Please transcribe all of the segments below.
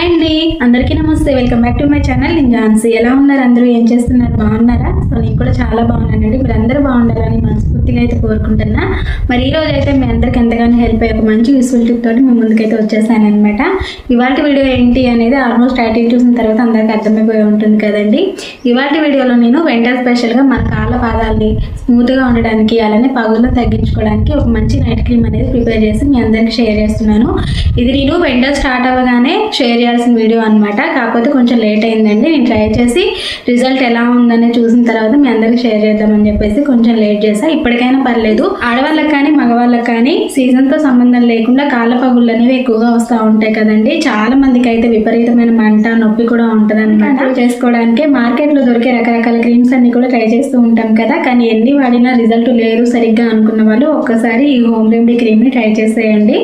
Hi అండి, అందరికీ నమస్తే. Welcome back to my channel. నేను ఝాన్సీ. ఎలా ఉన్నారు అందరూ? ఏం చేస్తున్నారు? బాగున్నారా? సో నేను కూడా చాలా బాగున్నానండి. మీరు అందరూ బాగుండాలని మనస్ఫూర్తిగా అయితే కోరుకుంటున్నా. మరి ఈ రోజు అయితే మీ అందరికి ఎంతగానో హెల్ప్ అయ్యే ఒక మంచి యూస్ఫుల్ టిప్ తోటి మీ ముందుకైతే వచ్చేసాను అనమాట. ఇవాళ వీడియో ఏంటి అనేది ఆల్మోస్ట్ టైటిల్ చూసిన తర్వాత అందరికీ అర్థమైపోయి ఉంటుంది కదండి. ఇవాళ వీడియోలో నేను వెంటర్ స్పెషల్గా మన కాళ్ళ పాదాలని స్మూత్గా ఉండడానికి అలానే పగులను తగ్గించుకోవడానికి ఒక మంచి నైట్ క్రీమ్ అనేది ప్రిపేర్ చేసి మీ అందరికీ షేర్ చేస్తున్నాను. ఇది నేను వెంటర్ స్టార్ట్ అవ్వగానే షేర్ చేయాల్సిన వీడియో అనమాట. కాకపోతే కొంచెం లేట్ అయిందండి. నేను ట్రై చేసి రిజల్ట్ ఎలా ఉందని చూసిన తర్వాత మీ అందరికి షేర్ చేద్దామని చెప్పేసి కొంచెం లేట్ చేసా. ఇప్పటికైనా పర్లేదు. ఆడవాళ్ళకి కానీ మగవాళ్ళకి కానీ సీజన్తో సంబంధం లేకుండా కాళ్ళ పగుళ్ళు అనేవి ఎక్కువగా వస్తూ ఉంటాయి కదండి. చాలా మందికి అయితే విపరీతమైన మంట నొప్పి కూడా ఉంటుంది అనమాట. చేసుకోవడానికి మార్కెట్లో దొరికే రకరకాల క్రీమ్స్ అన్ని కూడా ట్రై చేస్తూ ఉంటాం కదా. కానీ ఎన్ని వాడినా రిజల్ట్ లేదు సరిగ్గా అనుకున్న వాళ్ళు ఒక్కసారి ఈ హోమ్ రెమెడీ క్రీమ్ని ట్రై చేసేయండి.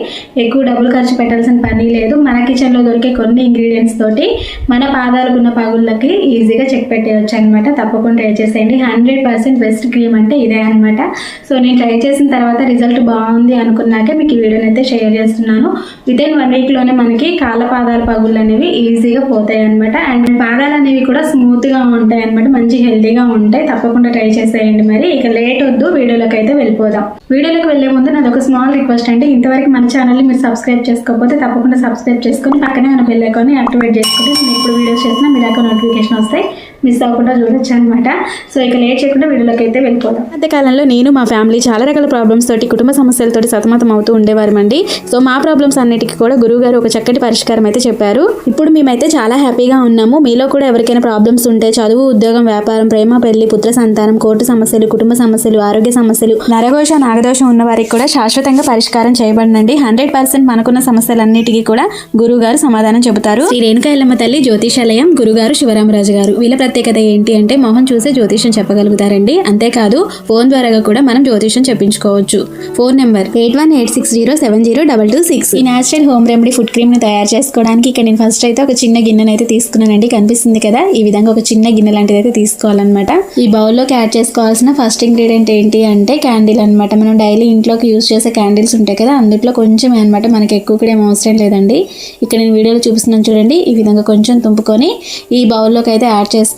ఎక్కువ డబ్బులు ఖర్చు పెట్టాల్సిన పని లేదు. మన కిచెన్లో దొరికే కొన్ని ఇంగ్రీడియంట్స్ తోటి మన పాదాలకున్న పగుళ్ళకి ఈజీగా చెక్ పెట్టేయచ్చు అనమాట. తప్పకుండా ట్రై చేసేయండి. 100% బెస్ట్ క్రీమ్ అంటే ఇదే అనమాట. సో నేను ట్రై చేసిన తర్వాత రిజల్ట్ బాగుంది అనుకున్నాకే మీకు ఈ వీడియోని అయితే షేర్ చేస్తున్నాను. వితిన్ 1 వీక్లోనే మనకి కాళ్ళ పాదాల పగుళ్ళు అనేవి ఈజీగా పోతాయి అనమాట. అండ్ పాదాలు అనేవి కూడా స్మూత్గా ఉంటాయి అనమాట. మంచి హెల్తీగా ఉంటాయి. తప్పకుండా ట్రై చేసేయండి. మరి ఇక లేట్ వద్దు, వీడియోలోకి అయితే వెళ్ళిపోదాం. వీడియోలోకి వెళ్ళే ముందు నాది ఒక స్మాల్ రిక్వెస్ట్ అంటే ఇంతవరకు మన ఛానల్ని మీరు సబ్స్క్రైబ్ చేసుకోకపోతే తప్పకుండా సబ్స్క్రైబ్ చేసుకొని పక్కనే మన బెల్ ఐకాన్ని యాక్టివేట్ చేసుకుంటే నేను ఎప్పుడు వీడియోస్ చేసినా మీ దాకా నోటిఫికేషన్ వస్తాయి. మిస్ అవ్వకుండా చూడొచ్చు అనమాట. సో ఇక లేట్ చేయకుండా వీడియోలోకి అయితే వెళ్ళిపోదాం. మధ్యకాలంలో నేను మా ఫ్యామిలీ చాలా రకాల ప్రాబ్లమ్స్ తోటి కుటుంబ సమస్యలతోటి సతమతం అవుతూ ఉండేవారమండి. సో మా ప్రాబ్లమ్స్ అన్నిటికీ కూడా గురువు గారు ఒక చక్కటి పరిష్కారం అయితే చెప్పారు. ఇప్పుడు మేమైతే చాలా హ్యాపీగా ఉన్నాము. మీలో కూడా ఎవరికైనా ప్రాబ్లమ్స్ ఉంటే చదువు, ఉద్యోగం, వ్యాపారం, ప్రేమ, పెళ్లి, పుత్ర సంతానం, కోర్టు సమస్యలు, కుటుంబ సమస్యలు, ఆరోగ్య సమస్యలు, నరఘోష, నాగదోషం ఉన్న వారికి కూడా శాశ్వతంగా పరిష్కారం చేయబడినండి. 100% మనకున్న సమస్యలన్నిటికీ కూడా గురువు గారు సమాధానం చెబుతారు. శ్రీ రేణుకా ఎల్లమ్మ తల్లి జ్యోతిషాలయం గురుగారు శివరామరాజు గారు. వీళ్ళ ప్రత్యేకత ఏంటి అంటే మొహం చూసే జ్యోతిషం చెప్పగలుగుతారండి. అంతేకాదు ఫోన్ ద్వారా కూడా మనం జ్యోతిషం చెప్పించుకోవచ్చు. Phone number 8186070226. ఈ natural home remedy food cream ని తయారు చేసుకోవడానికి ఇక్కడ నేను ఫస్ట్ అయితే ఒక చిన్న గిన్నెను అయితే తీసుకున్నానండి. కనిపిస్తుంది కదా, ఈ విధంగా ఒక చిన్న గిన్నె లాంటిది అయితే తీసుకోవాలన్నమాట. ఈ బౌల్లోకి యాడ్ చేసుకోవాల్సిన ఫస్ట్ ఇంగ్రీడియంట్ ఏంటి అంటే క్యాండిల్ అనమాట. మనం డైలీ ఇంట్లోకి యూజ్ చేసే క్యాండిల్స్ ఉంటాయి కదా, అందులో కొంచెం అనమాట. మనకి ఎక్కువ కూడా ఏం అవసరం లేదండి. ఇక్కడ నేను వీడియోలో చూపిస్తున్నాను చూడండి. ఈ విధంగా కొంచెం తుంపుకొని ఈ బౌల్లోకి అయితే యాడ్ చేసుకోవాలి.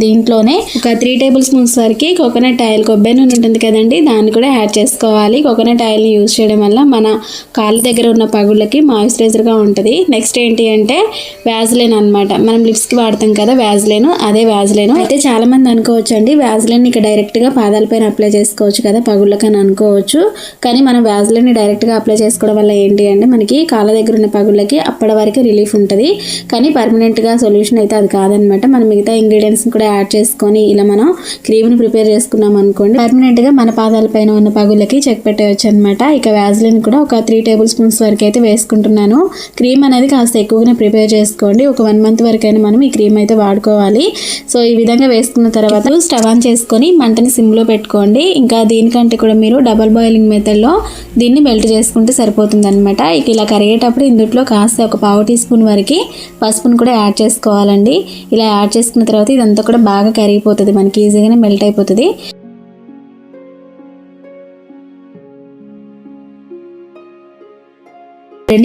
దీంట్లోనే ఒక 3 టేబుల్ స్పూన్స్ వరకు కోకోనట్ ఆయిల్, కొబ్బరి నూనె ఉంటుంది కదండి, దాన్ని కూడా యాడ్ చేసుకోవాలి. కోకోనట్ ఆయిల్ని యూజ్ చేయడం వల్ల మన కాళ్ళ దగ్గర ఉన్న పగుళ్ళకి మాయిశ్చరైజర్గా ఉంటుంది. నెక్స్ట్ ఏంటి అంటే వ్యాజ్లైన్ అనమాట. మనం లిప్స్కి వాడతాం కదా వ్యాజ్లైన్, అదే వ్యాజ్లైన్. అయితే చాలా మంది అనుకోవచ్చు అండి వ్యాజ్లైన్ ఇక డైరెక్ట్గా పాదాలపైన అప్లై చేసుకోవచ్చు కదా పగుళ్ళకని అనుకోవచ్చు. కానీ మనం వ్యాజ్లైన్ డైరెక్ట్గా అప్లై చేసుకోవడం వల్ల ఏంటి అంటే మనకి కాళ్ళ దగ్గర ఉన్న పగుళ్ళకి అప్పటి వరకు రిలీఫ్ ఉంటుంది. కానీ పర్మనెంట్గా సొల్యూషన్ అయితే అది కాదనమాట. మనం మిగతా ఇంగ్రీడియంట్స్ కూడా యాడ్ చేసుకొని ఇలా మనం క్రీమ్ని ప్రిపేర్ చేసుకున్నాం అనుకోండి, పర్మనెంట్గా మన పాదాల పైన ఉన్న పగులకి చెక్ పెట్టవచ్చు అనమాట. ఇక వ్యాజ్లిన్ కూడా ఒక 3 టేబుల్ స్పూన్స్ వరకు అయితే వేసుకుంటున్నాను. క్రీమ్ అనేది కాస్త ఎక్కువగానే ప్రిపేర్ చేసుకోండి. ఒక 1 మంత్ వరకైనా మనం ఈ క్రీమ్ అయితే వాడుకోవాలి. సో ఈ విధంగా వేసుకున్న తర్వాత స్టవ్ ఆన్ చేసుకొని మంటని సిమ్లో పెట్టుకోండి. ఇంకా దీనికంటే కూడా మీరు డబల్ బాయిలింగ్ మెథడ్లో దీన్ని మెల్ట్ చేసుకుంటే సరిపోతుంది అనమాట. ఇక ఇలా కరిగేటప్పుడు ఇందులో కాస్త ఒక 1/2 టీ స్పూన్ వరకు పసుపును కూడా యాడ్ చేసుకోవాలండి. ఇలా యాడ్ చేసుకున్న తర్వాత ఇదంతా కూడా బాగా కరిగిపోతుంది, మనకి ఈజీగానే మెల్ట్ అయిపోతుంది.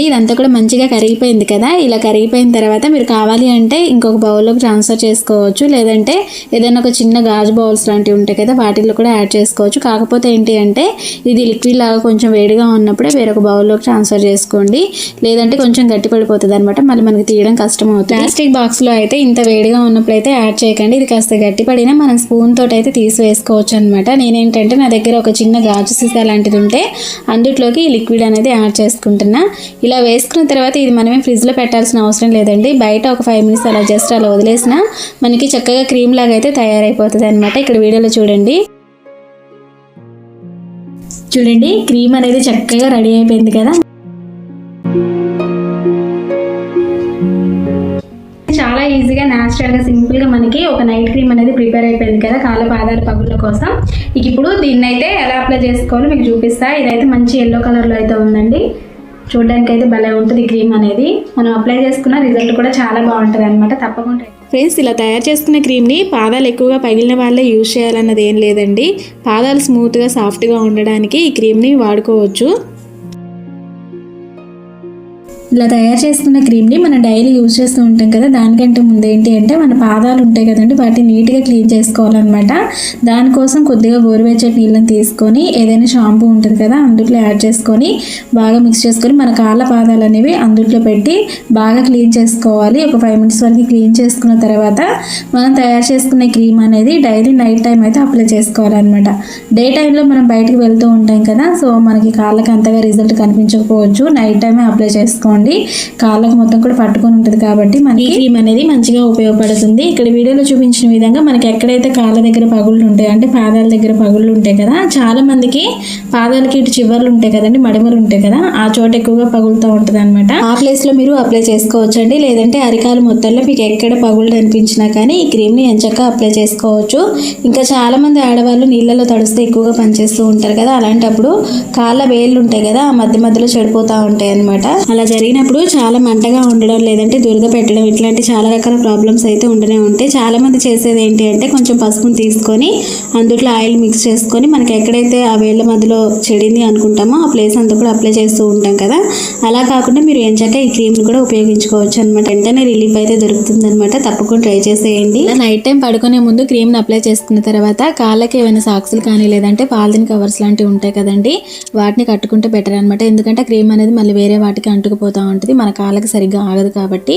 ఇదంతా కూడా మంచిగా కరిగిపోయింది కదా. ఇలా కరిగిపోయిన తర్వాత మీరు కావాలి అంటే ఇంకొక బౌల్లోకి ట్రాన్స్ఫర్ చేసుకోవచ్చు, లేదంటే ఏదైనా ఒక చిన్న గాజు బౌల్స్ లాంటివి ఉంటాయి కదా వాటిల్లో కూడా యాడ్ చేసుకోవచ్చు. కాకపోతే ఏంటి అంటే ఇది లిక్విడ్ లాగా కొంచెం వేడిగా ఉన్నప్పుడే వేరొక బౌల్లోకి ట్రాన్స్ఫర్ చేసుకోండి, లేదంటే కొంచెం గట్టి పడిపోతుంది అనమాట. మళ్ళీ మనకి తీయడం కష్టం అవుతుంది. ప్లాస్టిక్ బాక్స్లో అయితే ఇంత వేడిగా ఉన్నప్పుడు అయితే యాడ్ చేయకండి. ఇది కాస్త గట్టి పడినా మనం స్పూన్ తోటి అయితే తీసివేసుకోవచ్చు అనమాట. నేనేంటంటే నా దగ్గర ఒక చిన్న గాజు సీసా లాంటిది ఉంటే అందులోకి ఈ లిక్విడ్ అనేది యాడ్ చేసుకుంటున్నా. ఇలా వేసుకున్న తర్వాత ఇది మనమే ఫ్రిడ్జ్లో పెట్టాల్సిన అవసరం లేదండి. బయట ఒక 5 మినిట్స్ అలా జస్ట్ అలా వదిలేసినా మనకి చక్కగా క్రీమ్ లాగా అయితే తయారైపోతుంది అనమాట. ఇక్కడ వీడియోలో చూడండి క్రీమ్ అనేది చక్కగా రెడీ అయిపోయింది కదా. చాలా ఈజీగా న్యాచురల్గా సింపుల్గా మనకి ఒక నైట్ క్రీమ్ అనేది ప్రిపేర్ అయిపోయింది కదా కాళ్ళ పాదాల పగుళ్ళ కోసం. ఇక ఇప్పుడు దీన్ని అయితే ఎలా అప్లై చేసుకోవాలో మీకు చూపిస్తా. ఇదైతే మంచి ఎల్లో కలర్లో అయితే ఉందండి. చూడడానికి అయితే భలే ఉంటుంది క్రీమ్ అనేది. మనం అప్లై చేసుకున్న రిజల్ట్ కూడా చాలా బాగుంటుంది అనమాట. తప్పకుండా ఫ్రెండ్స్, ఇలా తయారు చేసుకున్న క్రీమ్ని పాదాలు ఎక్కువగా పగిలిన వాళ్ళే యూజ్ చేయాలన్నది ఏం లేదండి. పాదాలు స్మూత్గా సాఫ్ట్గా ఉండడానికి ఈ క్రీమ్ని వాడుకోవచ్చు. ఇలా తయారు చేసుకున్న క్రీమ్ని మనం డైలీ యూజ్ చేస్తూ ఉంటాం కదా, దానికంటే ముందు ఏంటి అంటే మన పాదాలు ఉంటాయి కదండి, వాటిని నీట్గా క్లీన్ చేసుకోవాలన్నమాట. దానికోసం కొద్దిగా గోరువెచ్చటి నీళ్ళని తీసుకొని ఏదైనా షాంపూ ఉంటుంది కదా అందులో యాడ్ చేసుకొని బాగా మిక్స్ చేసుకొని మన కాళ్ళ పాదాలు అనేవి అందులో పెట్టి బాగా క్లీన్ చేసుకోవాలి. ఒక 5 minutes వరకు క్లీన్ చేసుకున్న తర్వాత మనం తయారు చేసుకునే క్రీమ్ అనేది డైలీ నైట్ టైం అయితే అప్లై చేసుకోవాలన్నమాట. డే టైంలో మనం బయటకు వెళ్తూ ఉంటాం కదా, సో మనకి కాళ్ళకి అంతగా రిజల్ట్ కనిపించకపోవచ్చు. నైట్ టైమే అప్లై చేసుకోండి, కాళ్ళకు మొత్తం కూడా పట్టుకొని ఉంటుంది కాబట్టి మనకి క్రీమ్ అనేది మంచిగా ఉపయోగపడుతుంది. ఇక్కడ వీడియోలో చూపించిన విధంగా మనకి ఎక్కడైతే కాళ్ళ దగ్గర పగుళ్ళు ఉంటాయి అంటే పాదాల దగ్గర పగుళ్ళు ఉంటాయి కదా, చాలా మందికి పాదాలకి ఇటు చివర్లు ఉంటాయి కదండి, మడిమలు ఉంటాయి కదా, ఆ చోట ఎక్కువగా పగులుతూ ఉంటుంది అనమాట. ఆ ప్లేస్ లో మీరు అప్లై చేసుకోవచ్చండి. లేదంటే అరికాలు మొత్తంలో మీకు ఎక్కడ పగుళ్ళు అనిపించినా కానీ ఈ క్రీమ్ ని ఎంచక్కా అప్లై చేసుకోవచ్చు. ఇంకా చాలా మంది ఆడవాళ్ళు నీళ్ళలో తడిస్తే ఎక్కువగా పనిచేస్తూ ఉంటారు కదా, అలాంటప్పుడు కాళ్ళ వేళ్ళు ఉంటాయి కదా ఆ మధ్య మధ్యలో చెడిపోతూ ఉంటాయి అనమాట. అలా జరిగినప్పుడు చాలా మంటగా ఉండడం, లేదంటే దురద పెట్టడం, ఇట్లాంటి చాలా రకాల ప్రాబ్లమ్స్ అయితే ఉండనే ఉంటాయి. చాలా మంది చేసేది ఏంటి అంటే కొంచెం పసుపుని తీసుకొని అందులో ఆయిల్ మిక్స్ చేసుకొని మనకి ఎక్కడైతే ఆ వేళ్ళ మధ్యలో చెడింది అనుకుంటామో ఆ ప్లేస్ అంతా కూడా అప్లై చేస్తూ ఉంటాం కదా, అలా కాకుండా మీరు ఎంచక్క ఈ క్రీమ్ని కూడా ఉపయోగించుకోవచ్చు అనమాట. వెంటనే రిలీఫ్ అయితే దొరుకుతుంది అనమాట. తప్పకుండా ట్రై చేసేయండి. నైట్ టైం పడుకునే ముందు క్రీమ్ని అప్లై చేసుకున్న తర్వాత కాళ్ళకి ఏమైనా సాక్సులు కానీ లేదంటే పాలిథిన్ కవర్స్ లాంటివి ఉంటాయి కదండి, వాటిని కట్టుకుంటే బెటర్ అనమాట. ఎందుకంటే క్రీమ్ అనేది మళ్ళీ వేరే వాటికి అంటుకుపోతూ ఉంటుంది, మన కాళ్ళకి సరిగ్గా ఆగదు కాబట్టి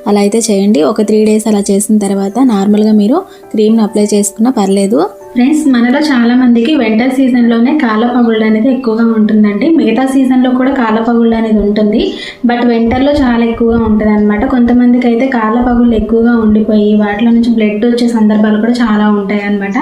అలా అయితే చేయండి. ఒక 3 days అలా చేసిన తర్వాత నార్మల్గా మీరు క్రీమ్ని అప్లై చేసుకున్నా పర్లేదు. ఫ్రెండ్స్, మనలో చాలా మందికి వింటర్ సీజన్లోనే కాళ్ళ పగుళ్ళు అనేది ఎక్కువగా ఉంటుందండి. మిగతా సీజన్లో కూడా కాళ్ళ పగుళ్ళు అనేది ఉంటుంది, బట్ వింటర్లో చాలా ఎక్కువగా ఉంటుంది అనమాట. కొంతమందికి అయితే కాళ్ళ పగుళ్ళు ఎక్కువగా ఉండిపోయి వాటిలో నుంచి బ్లడ్ వచ్చే సందర్భాలు కూడా చాలా ఉంటాయి అనమాట.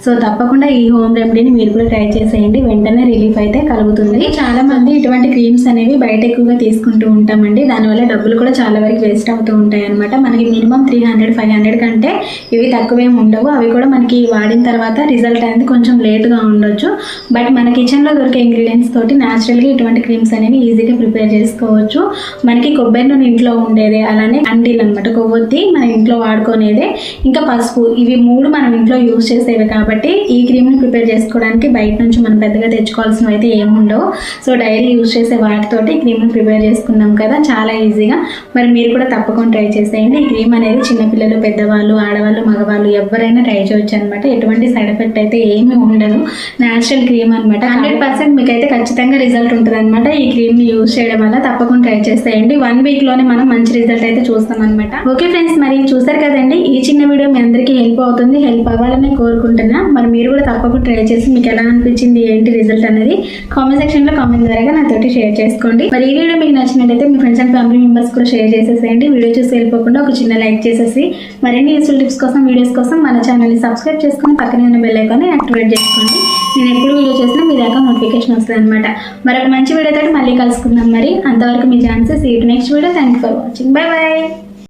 సో తప్పకుండా ఈ హోమ్ రెమెడీని మీరు కూడా ట్రై చేసేయండి, వెంటనే రిలీఫ్ అయితే కలుగుతుంది. చాలా మంది ఇటువంటి క్రీమ్స్ అనేవి బయట ఎక్కువగా తీసుకుంటూ ఉంటామండి, దానివల్ల డబ్బులు కూడా చాలా వరకు వేస్ట్ అవుతూ ఉంటాయి అనమాట. మనకి మినిమం 300-500 కంటే ఇవి తక్కువేం ఉండవు. అవి కూడా మనకి వాడిన తర్వాత రిజల్ట్ అనేది కొంచెం లేట్గా ఉండొచ్చు, బట్ మన కిచెన్లో దొరికే ఇంగ్రీడియంట్స్ తోటి న్యాచురల్గా ఇటువంటి క్రీమ్స్ అనేవి ఈజీగా ప్రిపేర్ చేసుకోవచ్చు. మనకి కొబ్బరి నూనె ఇంట్లో ఉండేదే, అలానే అంటీలు అనమాట, కొవ్వొత్తి మన ఇంట్లో వాడుకునేదే, ఇంకా పసుపు, ఇవి 3 మనం ఇంట్లో యూజ్ చేసేవి కాబట్టి ఈ క్రీమ్ని ప్రిపేర్ చేసుకోవడానికి బయట నుంచి మనం పెద్దగా తెచ్చుకోవాల్సినవి అయితే ఏమి ఉండవు. సో డైలీ యూజ్ చేసే వాటితోటి ఈ క్రీమ్ని ప్రిపేర్ చేసుకున్నాం కదా చాలా ఈజీగా. మరి మీరు కూడా తప్పకుండా ట్రై చేసేయండి. ఈ క్రీమ్ అనేది చిన్నపిల్లలు, పెద్దవాళ్ళు, ఆడవాళ్ళు, మగవాళ్ళు ఎవరైనా ట్రై చేయొచ్చు అనమాట. ఎటువంటి సైడ్ ఎఫెక్ట్ అయితే ఏమీ ఉండదు. న్యాచురల్ క్రీమ్ అనమాట. 100% మీకైతే ఖచ్చితంగా రిజల్ట్ ఉంటుంది అనమాట. ఈ క్రీమ్ ని యూజ్ చేయడం వల్ల తప్పకుండా ట్రై చేసేయండి. 1 week లోనే మనం మంచి రిజల్ట్ అయితే చూస్తాం అనమాట. ఓకే ఫ్రెండ్స్, మరి చూసారు కదండి, ఈ చిన్న వీడియో మీ అందరికీ హెల్ప్ అవుతుంది, హెల్ప్ అవ్వాలని కోరుకుంటున్నా. మరి మీరు కూడా తప్పకుండా ట్రై చేసి మీకు ఎలా అనిపించింది, ఏంటి రిజల్ట్ అనేది కామెంట్ సెక్షన్ లో కామెంట్ ద్వారా నాతోటి షేర్ చేసుకోండి. మరి ఈ వీడియో మీకు నచ్చినట్లయితే మీ ఫ్రెండ్స్ అండ్ ఫ్యామిలీ మెంబర్స్ కూడా షేర్ చేసేసేయండి. వీడియో చూసి వెళ్ళిపోకుండా ఒక చిన్న లైక్ చేసేసి మరిన్ని యూస్ఫుల్ టిప్స్ కోసం, వీడియోస్ కోసం మన ఛానల్ని సబ్స్క్రైబ్ చేసుకుని పక్కనే ఉన్న బెల్ ఐకాన్ని యాక్టివేట్ చేసుకోండి. నేను ఎప్పుడు వీడియో చేసినా మీ దాకా నోటిఫికేషన్ వస్తుంది అనమాట. మరొక మంచి వీడియోతో మళ్ళీ కలుసుకుందాం. మరి అంతవరకు మీ chances. See you next video. Thank you for watching. Bye by.